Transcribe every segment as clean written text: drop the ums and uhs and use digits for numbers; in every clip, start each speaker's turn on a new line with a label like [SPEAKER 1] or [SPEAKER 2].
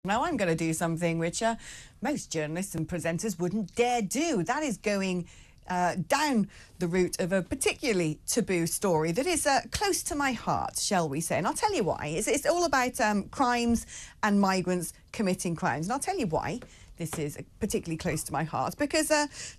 [SPEAKER 1] Now I'm going to do something which most journalists and presenters wouldn't dare do. That is going down the route of a particularly taboo story that is close to my heart, shall we say. And I'll tell you why. It's all about crimes and migrants committing crimes. And I'll tell you why this is particularly close to my heart. Because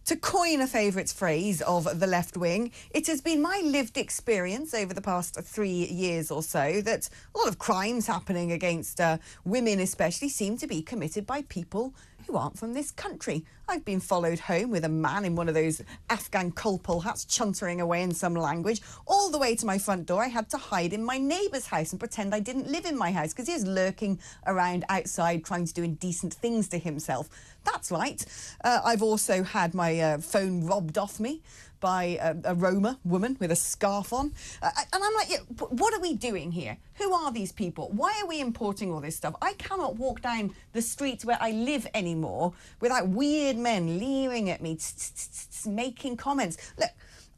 [SPEAKER 1] to coin a favourite phrase of the left wing, it has been my lived experience over the past 3 years or so that a lot of crimes happening against women especially seem to be committed by people who aren't from this country. I've been followed home with a man in one of those Afghan colpole hats chuntering away in some language. All the way to my front door, I had to hide in my neighbour's house and pretend I didn't live in my house because he was lurking around outside trying to do indecent things to himself. That's right. I've also had my phone robbed off me by a Roma woman with a scarf on. And I'm like, yeah, what are we doing here? Who are these people? Why are we importing all this stuff? I cannot walk down the streets where I live anymore without weird men leering at me, making comments. Look,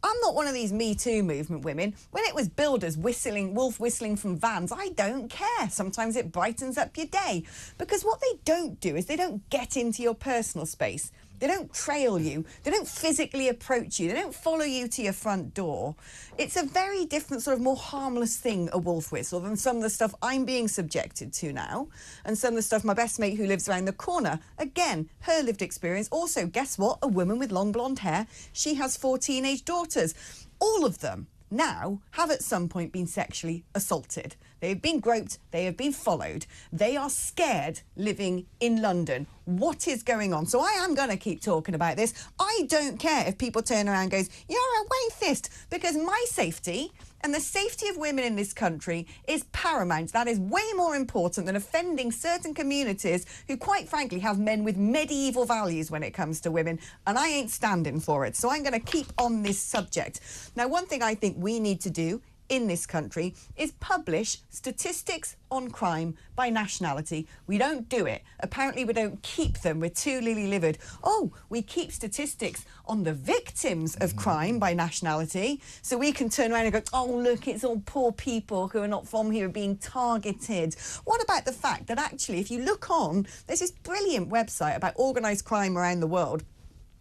[SPEAKER 1] I'm not one of these Me Too movement women. When it was builders whistling, wolf whistling from vans, I don't care. Sometimes it brightens up your day. Because what they don't do is they don't get into your personal space. They don't trail you. They don't physically approach you. They don't follow you to your front door. It's a very different sort of more harmless thing, a wolf whistle, than some of the stuff I'm being subjected to now. And some of the stuff my best mate who lives around the corner, again, her lived experience. Also, guess what? A woman with long blonde hair. She has 4 teenage daughters. All of them now have at some point been sexually assaulted. They have been groped, they have been followed. They are scared living in London. What is going on? So I am going to keep talking about this. I don't care if people turn around and goes, you're a wafist, because my safety and the safety of women in this country is paramount. That is way more important than offending certain communities who, quite frankly, have men with medieval values when it comes to women, and I ain't standing for it. So I'm going to keep on this subject. Now, one thing I think we need to do in this country is publish statistics on crime by nationality. We don't do it. Apparently we don't keep them. We're too lily-livered. Oh, we keep statistics on the victims of crime by nationality, so we can turn around and go, oh, look, it's all poor people who are not from here being targeted. What about the fact that actually, if you look on, there's this brilliant website about organised crime around the world.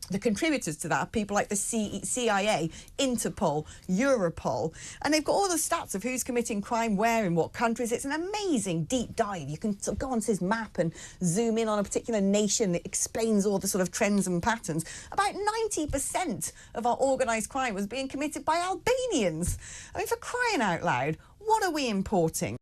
[SPEAKER 1] The contributors to that are people like the CIA, Interpol, Europol, and they've got all the stats of who's committing crime where in what countries. It's an amazing deep dive. You can sort of go onto this map and zoom in on a particular nation that explains all the sort of trends and patterns. About 90% of our organised crime was being committed by Albanians. I mean, for crying out loud, what are we importing?